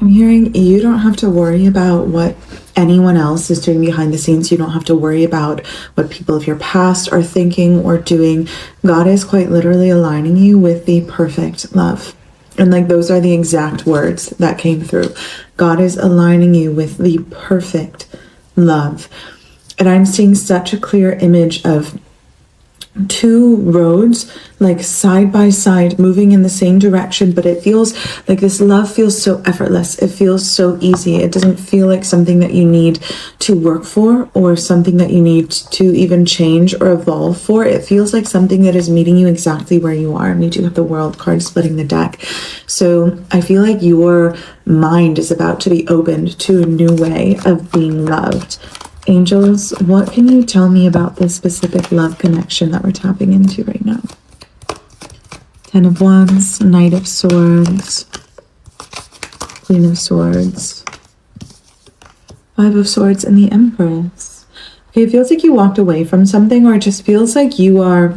I'm hearing you don't have to worry about what anyone else is doing behind the scenes. You don't have to worry about what people of your past are thinking or doing. God is quite literally aligning you with the perfect love. And like those are the exact words that came through. God is aligning you with the perfect love. And I'm seeing such a clear image of two roads like side by side moving in the same direction, but it feels like this love feels so effortless. It feels so easy. It doesn't feel like something that you need to work for or something that you need to even change or evolve for. It feels like something that is meeting you exactly where you are. And we do have the World card splitting the deck. So I feel like your mind is about to be opened to a new way of being loved. Angels, what can you tell me about this specific love connection that we're tapping into right now? 10 of Wands, Knight of Swords, Queen of Swords, 5 of Swords, and the Empress. Okay, it feels like you walked away from something, or it just feels like you are,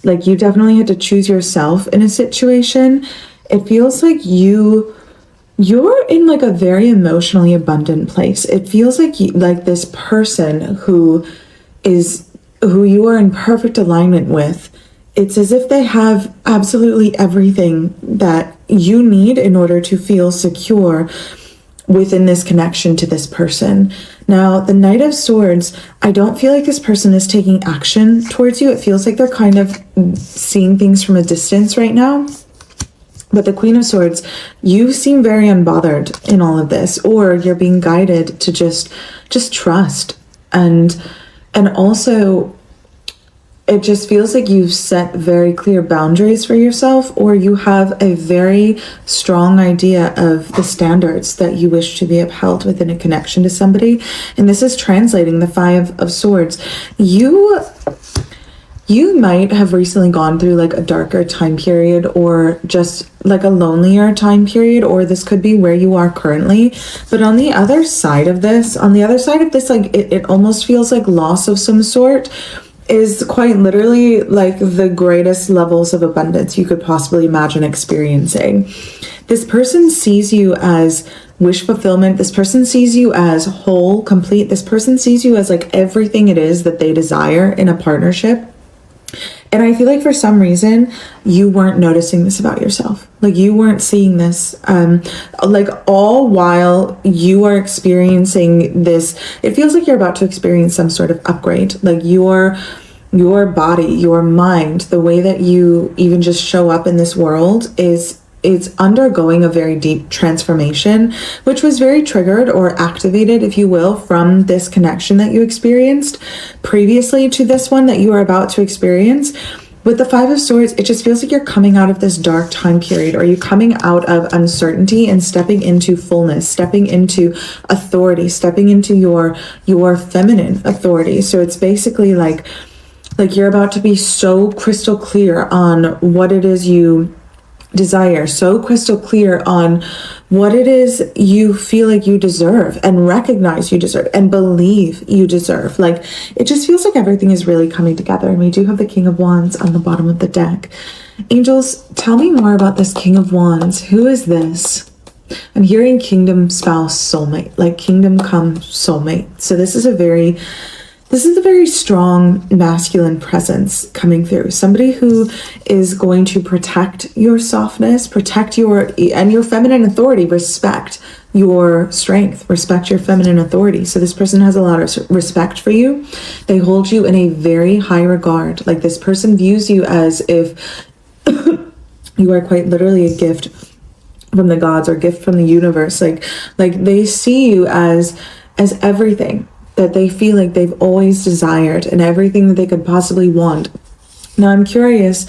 like you definitely had to choose yourself in a situation. It feels like you're in like a very emotionally abundant place. It feels like like this person who you are in perfect alignment with. It's as if they have absolutely everything that you need in order to feel secure within this connection to this person. Now, the Knight of Swords, I don't feel like this person is taking action towards you. It feels like they're kind of seeing things from a distance right now. But the Queen of Swords, you seem very unbothered in all of this, or you're being guided to just trust. And also, it just feels like you've set very clear boundaries for yourself, or you have a very strong idea of the standards that you wish to be upheld within a connection to somebody. And this is translating the 5 of Swords. You might have recently gone through like a darker time period, or just like a lonelier time period, or this could be where you are currently. But on the other side of this, like it almost feels like loss of some sort is quite literally like the greatest levels of abundance you could possibly imagine experiencing. This person sees you as wish fulfillment. This person sees you as whole, complete. This person sees you as like everything it is that they desire in a partnership. And I feel like for some reason, you weren't noticing this about yourself. Like you weren't seeing this, like all while you are experiencing this. It feels like you're about to experience some sort of upgrade. Like your body, your mind, the way that you even just show up in this world is undergoing a very deep transformation, which was very triggered or activated, if you will, from this connection that you experienced previously to this one that you are about to experience. With the 5 of Swords, it just feels like you're coming out of this dark time period, or you're coming out of uncertainty and stepping into fullness, stepping into authority, stepping into your feminine authority. So it's basically like you're about to be so crystal clear on what it is you desire, so crystal clear on what it is you feel like you deserve and recognize you deserve and believe you deserve. Like it just feels like everything is really coming together. And we do have the King of Wands on the bottom of the deck. Angels, tell me more about this King of Wands. Who is this? I'm hearing kingdom, spouse, soulmate, like kingdom come soulmate. So this is a very strong masculine presence coming through. Somebody who is going to protect your softness, protect your feminine authority, respect your strength, respect your feminine authority. So this person has a lot of respect for you. They hold you in a very high regard. Like this person views you as if you are quite literally a gift from the gods or gift from the universe. Like they see you as everything that they feel like they've always desired and everything that they could possibly want. Now I'm curious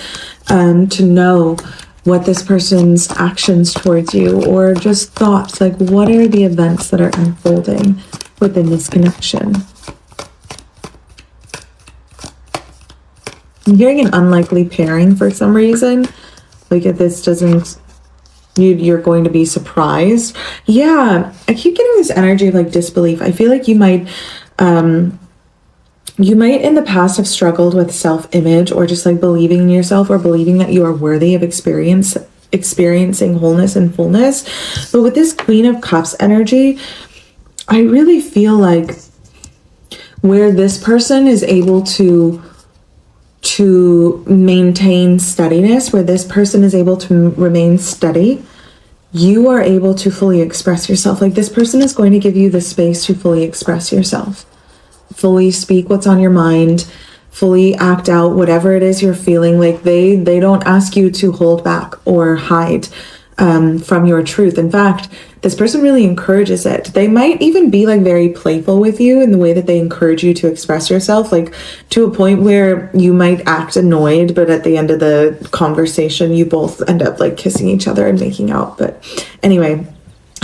to know what this person's actions towards you, or just thoughts, like what are the events that are unfolding within this connection? I'm hearing an unlikely pairing for some reason. Like if this doesn't, you're going to be surprised. Yeah, I keep getting this energy of like disbelief. I feel like you might in the past have struggled with self-image, or just like believing in yourself, or believing that you are worthy of experiencing wholeness and fullness. But with this Queen of Cups energy, I really feel like where this person is able to maintain steadiness, where this person is able to remain steady, you are able to fully express yourself. Like, this person is going to give you the space to fully express yourself, fully speak what's on your mind, fully act out whatever it is you're feeling. Like, they don't ask you to hold back or hide from your truth. In fact, this person really encourages it. They might even be like very playful with you in the way that they encourage you to express yourself, like to a point where you might act annoyed, but at the end of the conversation, you both end up like kissing each other and making out. But anyway,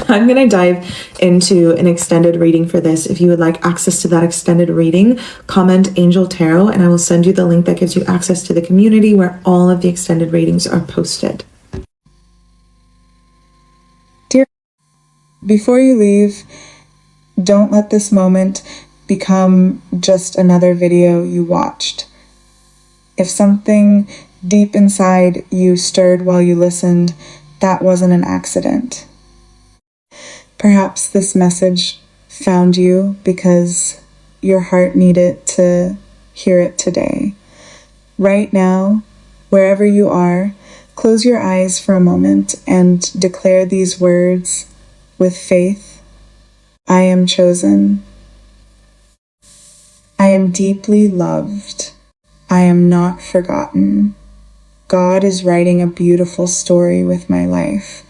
I'm going to dive into an extended reading for this. If you would like access to that extended reading, comment Angel Tarot, and I will send you the link that gives you access to the community where all of the extended readings are posted. Dear, before you leave, don't let this moment become just another video you watched. If something deep inside you stirred while you listened, that wasn't an accident. Perhaps this message found you because your heart needed to hear it today. Right now, wherever you are, close your eyes for a moment and declare these words with faith. I am chosen. I am deeply loved. I am not forgotten. God is writing a beautiful story with my life,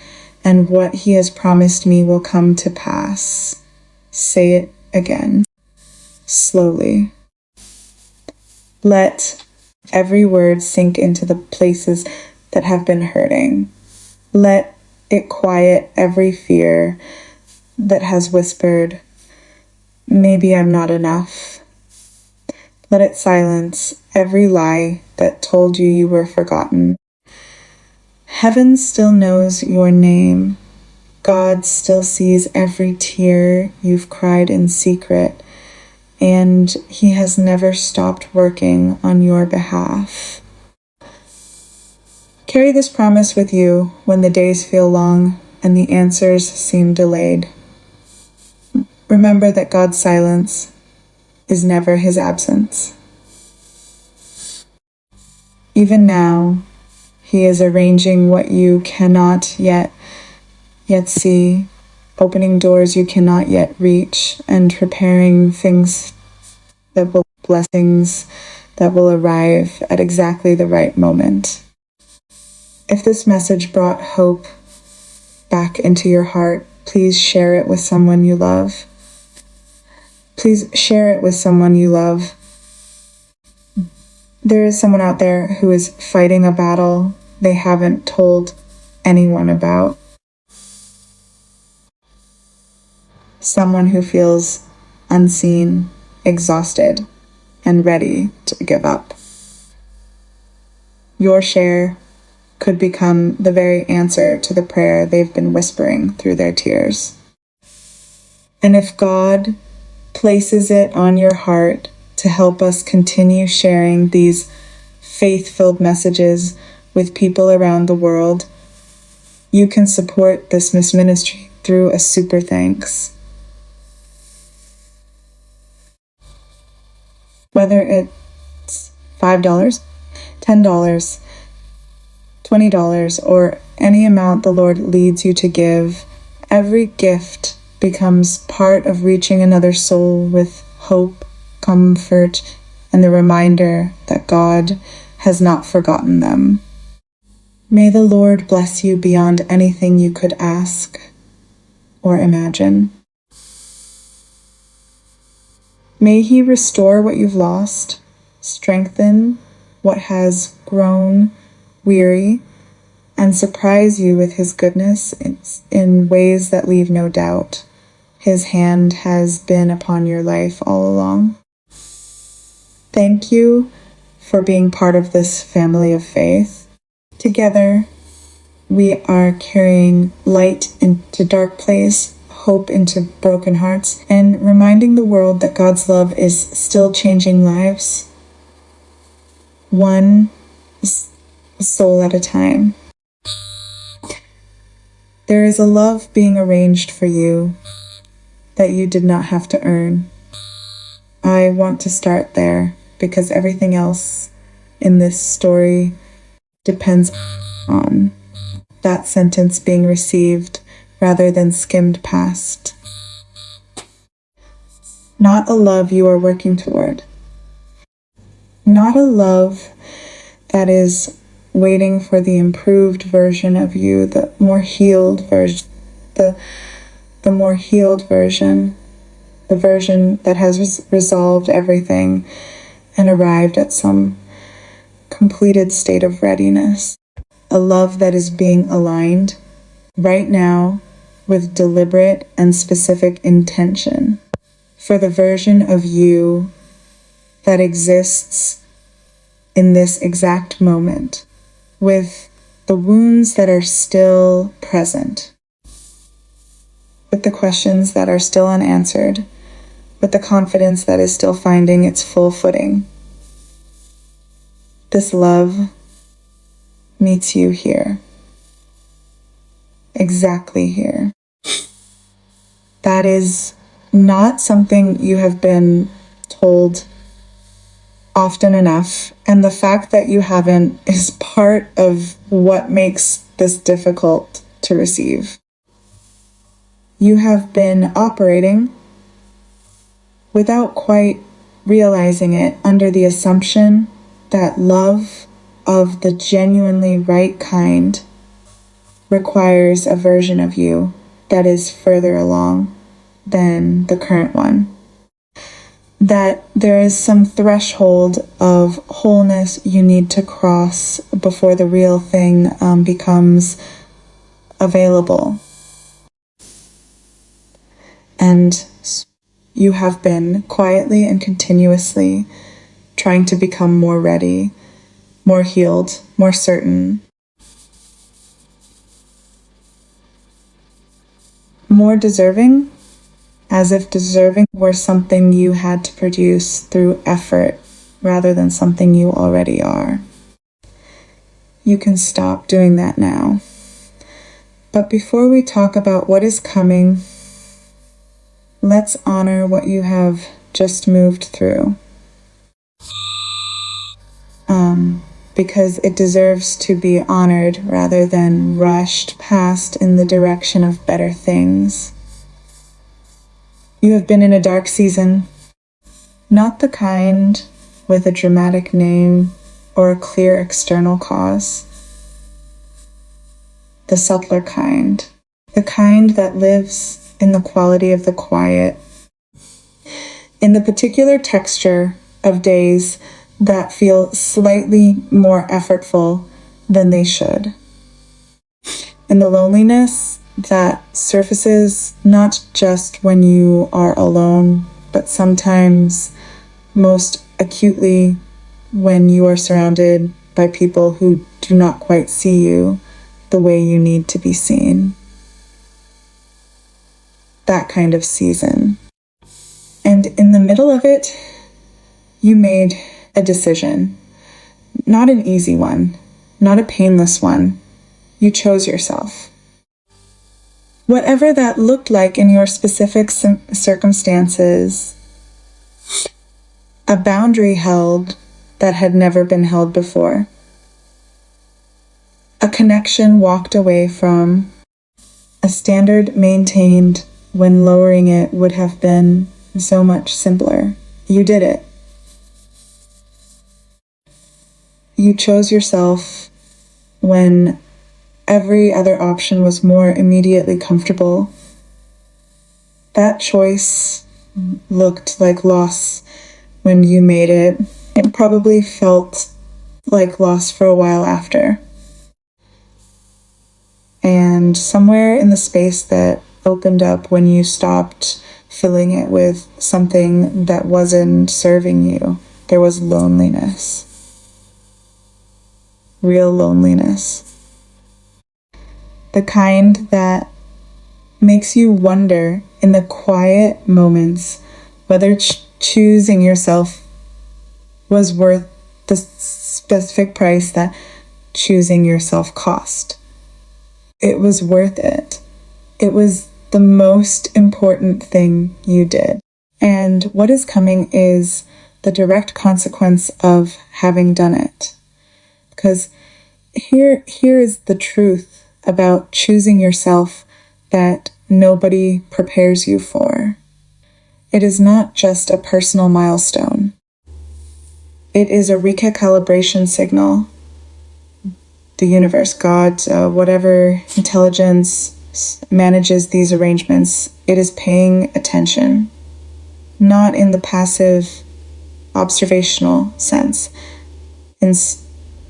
and what He has promised me will come to pass. Say it again, slowly. Let every word sink into the places that have been hurting. Let it quiet every fear that has whispered, maybe I'm not enough. Let it silence every lie that told you you were forgotten. Heaven still knows your name. God still sees every tear you've cried in secret, and He has never stopped working on your behalf. Carry this promise with you when the days feel long and the answers seem delayed. Remember that God's silence is never His absence. Even now, He is arranging what you cannot yet see, opening doors you cannot yet reach, and preparing blessings that will arrive at exactly the right moment. If this message brought hope back into your heart, please share it with someone you love. Please share it with someone you love. There is someone out there who is fighting a battle they haven't told anyone about. Someone who feels unseen, exhausted, and ready to give up. Your share could become the very answer to the prayer they've been whispering through their tears. And if God places it on your heart to help us continue sharing these faith-filled messages with people around the world, you can support this ministry through a super thanks. Whether it's $5, $10, $20, or any amount the Lord leads you to give, every gift becomes part of reaching another soul with hope, comfort, and the reminder that God has not forgotten them. May the Lord bless you beyond anything you could ask or imagine. May He restore what you've lost, strengthen what has grown weary, and surprise you with His goodness in ways that leave no doubt. His hand has been upon your life all along. Thank you for being part of this family of faith. Together, we are carrying light into dark place, hope into broken hearts, and reminding the world that God's love is still changing lives, one soul at a time. There is a love being arranged for you that you did not have to earn. I want to start there because everything else in this story depends on that sentence being received rather than skimmed past. Not a love you are working toward. Not a love that is waiting for the improved version of you, the more healed version, the more healed version, the version that has resolved everything and arrived at some completed state of readiness. A love that is being aligned right now with deliberate and specific intention for the version of you that exists in this exact moment, with the wounds that are still present, with the questions that are still unanswered, with the confidence that is still finding its full footing. This love meets you here. Exactly here. That is not something you have been told often enough, and the fact that you haven't is part of what makes this difficult to receive. You have been operating without quite realizing it under the assumption that love of the genuinely right kind requires a version of you that is further along than the current one. That there is some threshold of wholeness you need to cross before the real thing becomes available. And you have been quietly and continuously trying to become more ready, more healed, more certain, more deserving, as if deserving were something you had to produce through effort rather than something you already are. You can stop doing that now. But before we talk about what is coming, let's honor what you have just moved through. Because it deserves to be honored rather than rushed past in the direction of better things. You have been in a dark season, not the kind with a dramatic name or a clear external cause. The subtler kind, the kind that lives in the quality of the quiet, in the particular texture of days that feel slightly more effortful than they should, in the loneliness that surfaces not just when you are alone, but sometimes most acutely when you are surrounded by people who do not quite see you the way you need to be seen. That kind of season. And in the middle of it, you made a decision. Not an easy one, not a painless one. You chose yourself. Whatever that looked like in your specific circumstances, a boundary held that had never been held before. A connection walked away from, a standard maintained when lowering it would have been so much simpler. You did it. You chose yourself when every other option was more immediately comfortable. That choice looked like loss when you made it. It probably felt like loss for a while after. And somewhere in the space that opened up when you stopped filling it with something that wasn't serving you, there was loneliness. Real loneliness. The kind that makes you wonder in the quiet moments whether choosing yourself was worth the specific price that choosing yourself cost. It was worth it. It was the most important thing you did. And what is coming is the direct consequence of having done it. Because here is the truth about choosing yourself that nobody prepares you for. It is not just a personal milestone. It is a recalibration signal. The universe, God, whatever intelligence manages these arrangements, it is paying attention, not in the passive observational sense, in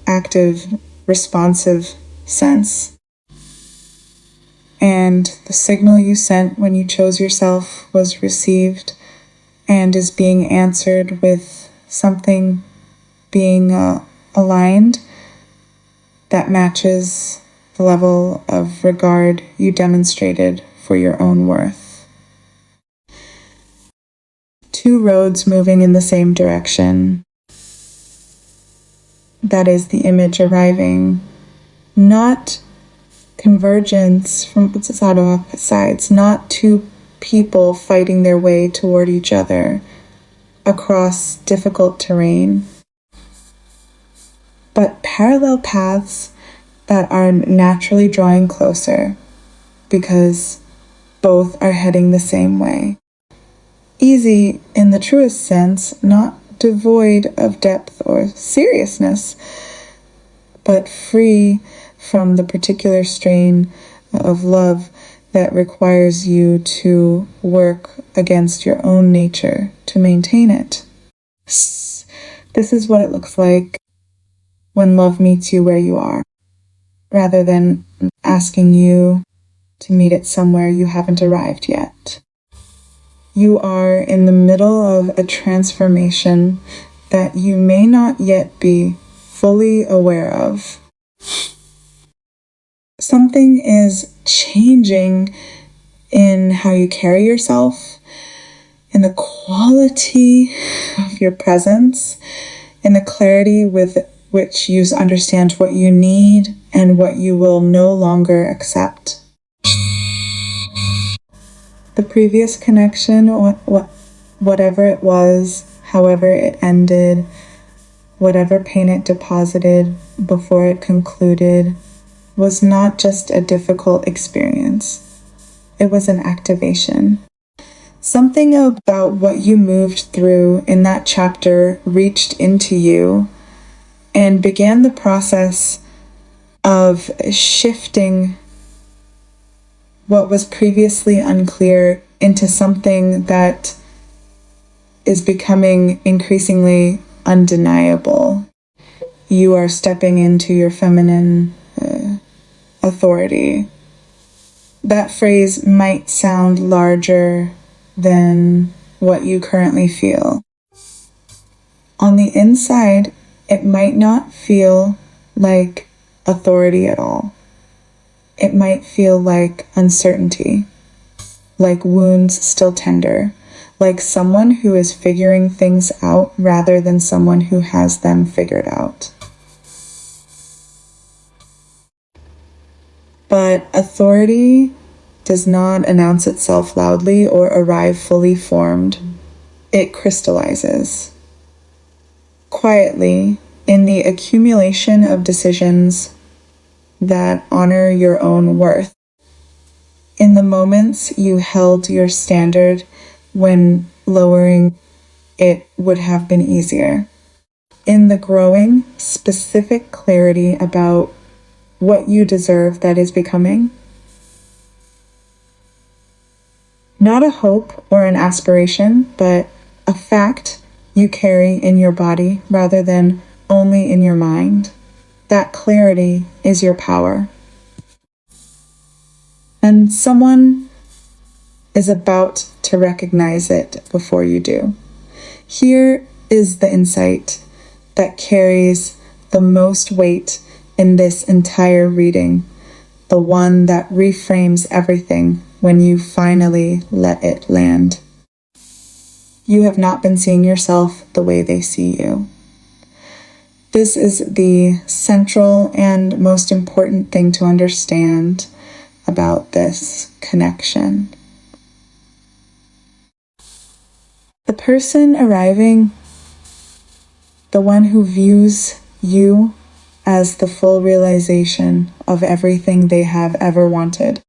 active, responsive sense. And the signal you sent when you chose yourself was received and is being answered with something being aligned that matches the level of regard you demonstrated for your own worth. Two roads moving in the same direction. That is the image arriving, not convergence from opposite sides, not two people fighting their way toward each other across difficult terrain, but parallel paths that are naturally drawing closer because both are heading the same way. Easy in the truest sense, not devoid of depth or seriousness, but free from the particular strain of love that requires you to work against your own nature to maintain it. This is what it looks like when love meets you where you are, rather than asking you to meet it somewhere you haven't arrived yet. You are in the middle of a transformation that you may not yet be fully aware of. Something is changing in how you carry yourself, in the quality of your presence, in the clarity with which you understand what you need and what you will no longer accept. The previous connection, whatever it was, however it ended, whatever pain it deposited before it concluded, was not just a difficult experience. It was an activation. Something about what you moved through in that chapter reached into you and began the process of shifting what was previously unclear into something that is becoming increasingly undeniable. You are stepping into your feminine authority. That phrase might sound larger than what you currently feel. On the inside, it might not feel like authority at all. It might feel like uncertainty, like wounds still tender, like someone who is figuring things out rather than someone who has them figured out. But authority does not announce itself loudly or arrive fully formed. It crystallizes quietly in the accumulation of decisions that honor your own worth. In the moments you held your standard when lowering it would have been easier. In the growing, specific clarity about what you deserve that is becoming. Not a hope or an aspiration, but a fact you carry in your body rather than only in your mind. That clarity is your power. And someone is about to recognize it before you do. Here is the insight that carries the most weight in this entire reading, the one that reframes everything when you finally let it land. You have not been seeing yourself the way they see you. This is the central and most important thing to understand about this connection. The person arriving, the one who views you as the full realization of everything they have ever wanted,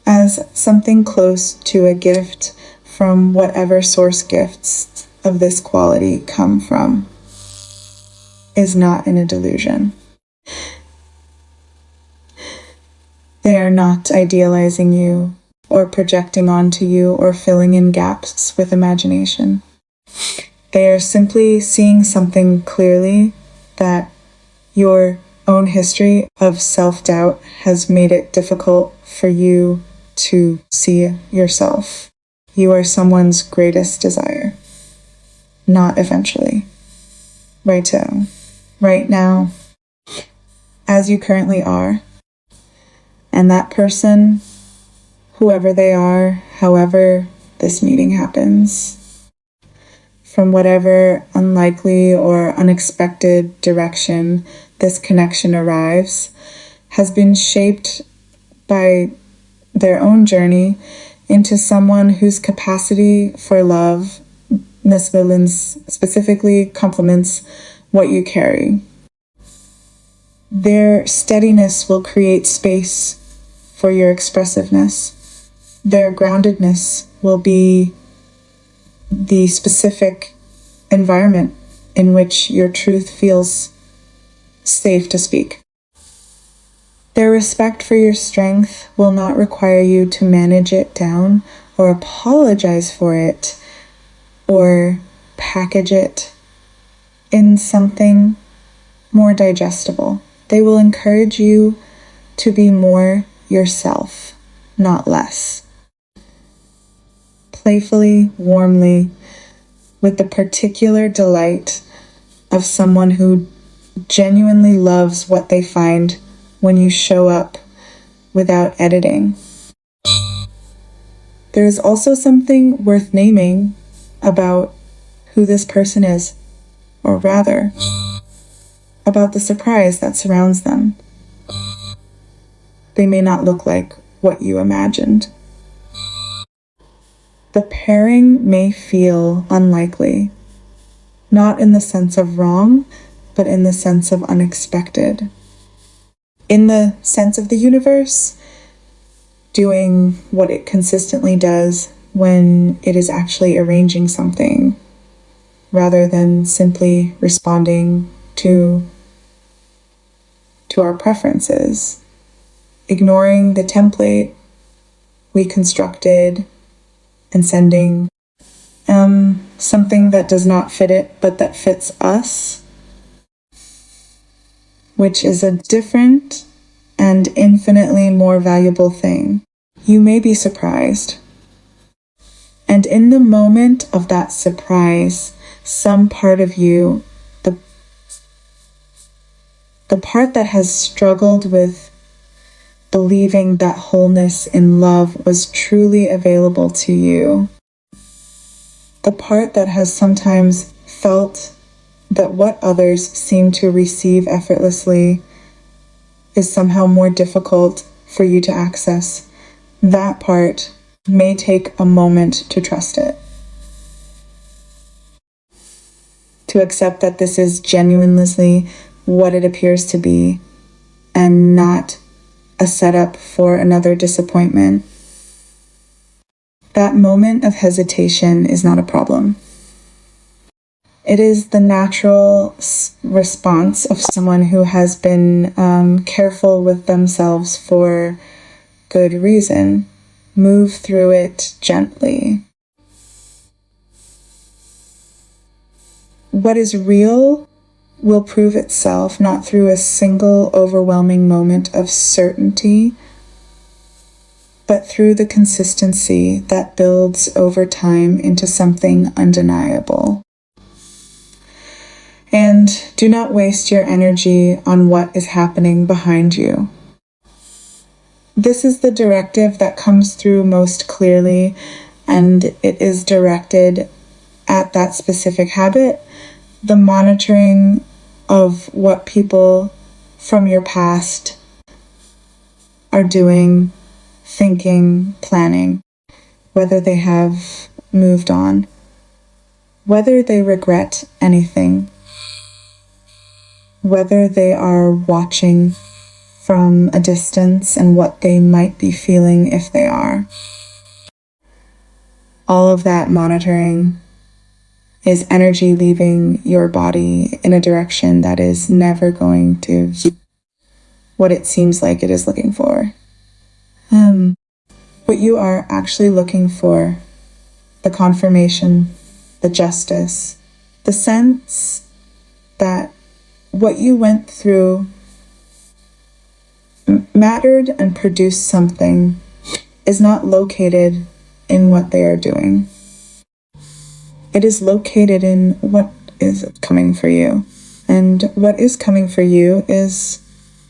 as something close to a gift from whatever source gifts of this quality come from, is not in a delusion. They are not idealizing you or projecting onto you or filling in gaps with imagination. They are simply seeing something clearly that your own history of self-doubt has made it difficult for you to see yourself. You are someone's greatest desire, not eventually. Right now, as you currently are. And that person, whoever they are, however this meeting happens, from whatever unlikely or unexpected direction this connection arrives, has been shaped by their own journey into someone whose capacity for love, Miss Villains specifically, complements what you carry. Their steadiness will create space for your expressiveness. Their groundedness will be the specific environment in which your truth feels safe to speak. Their respect for your strength will not require you to manage it down or apologize for it or package it in something more digestible. They will encourage you to be more yourself, not less. Playfully, warmly, with the particular delight of someone who genuinely loves what they find when you show up without editing. There is also something worth naming about who this person is, or rather, about the surprise that surrounds them. They may not look like what you imagined. The pairing may feel unlikely, not in the sense of wrong, but in the sense of unexpected. In the sense of the universe doing what it consistently does when it is actually arranging something, rather than simply responding to our preferences, ignoring the template we constructed and sending something that does not fit it, but that fits us, which is a different and infinitely more valuable thing. You may be surprised. And in the moment of that surprise, some part of you, the part that has struggled with believing that wholeness in love was truly available to you, the part that has sometimes felt that what others seem to receive effortlessly is somehow more difficult for you to access, that part may take a moment to trust it. To accept that this is genuinely what it appears to be and not a setup for another disappointment. That moment of hesitation is not a problem. It is the natural response of someone who has been careful with themselves for good reason. Move through it gently. What is real will prove itself not through a single overwhelming moment of certainty, but through the consistency that builds over time into something undeniable. And do not waste your energy on what is happening behind you. This is the directive that comes through most clearly, and it is directed at that specific habit, the monitoring of what people from your past are doing, thinking, planning, whether they have moved on, whether they regret anything, whether they are watching from a distance and what they might be feeling if they are. All of that monitoring is energy leaving your body in a direction that is never going to what it seems like it is looking for. What you are actually looking for, the confirmation, the justice, the sense that what you went through mattered and produced something, is not located in what they are doing. It is located in what is coming for you. And what is coming for you is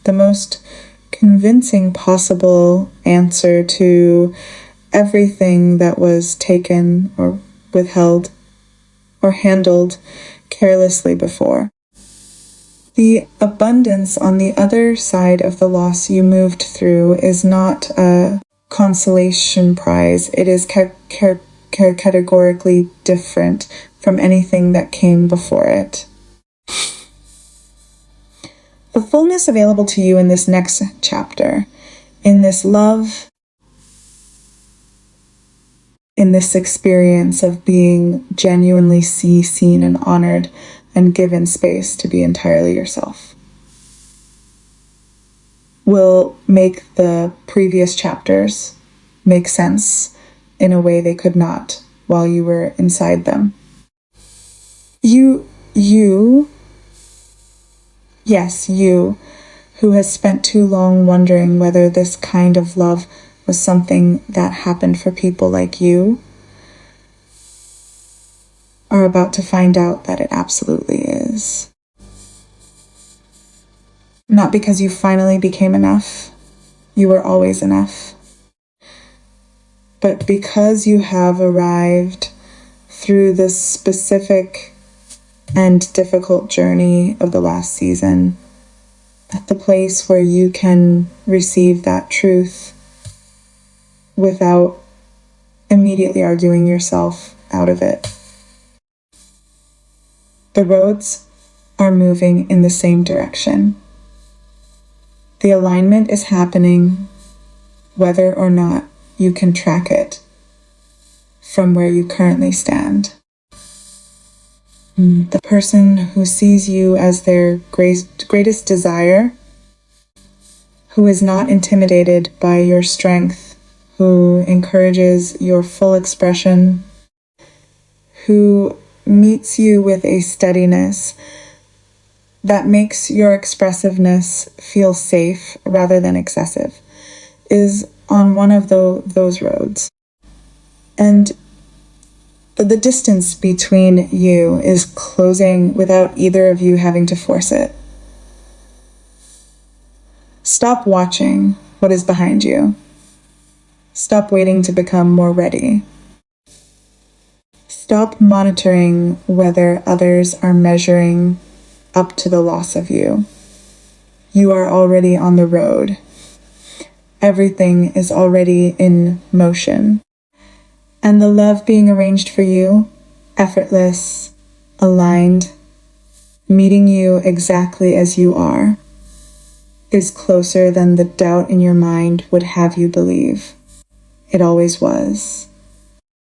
the most convincing possible answer to everything that was taken or withheld or handled carelessly before. The abundance on the other side of the loss you moved through is not a consolation prize. It is categorically different from anything that came before it. The fullness available to you in this next chapter, in this love, in this experience of being genuinely seen, and honored, and given space to be entirely yourself, will make the previous chapters make sense in a way they could not while you were inside them. Yes, you, who has spent too long wondering whether this kind of love was something that happened for people like you, are about to find out that it absolutely is. Not because you finally became enough, you were always enough, but because you have arrived through this specific and difficult journey of the last season, at the place where you can receive that truth without immediately arguing yourself out of it. The roads are moving in the same direction. The alignment is happening whether or not you can track it from where you currently stand. The person who sees you as their greatest desire, who is not intimidated by your strength, who encourages your full expression, who meets you with a steadiness that makes your expressiveness feel safe rather than excessive, is on one of those roads. And the distance between you is closing without either of you having to force it. Stop watching what is behind you. Stop waiting to become more ready. Stop monitoring whether others are measuring up to the loss of you. You are already on the road. Everything is already in motion. And the love being arranged for you, effortless, aligned, meeting you exactly as you are, is closer than the doubt in your mind would have you believe. It always was.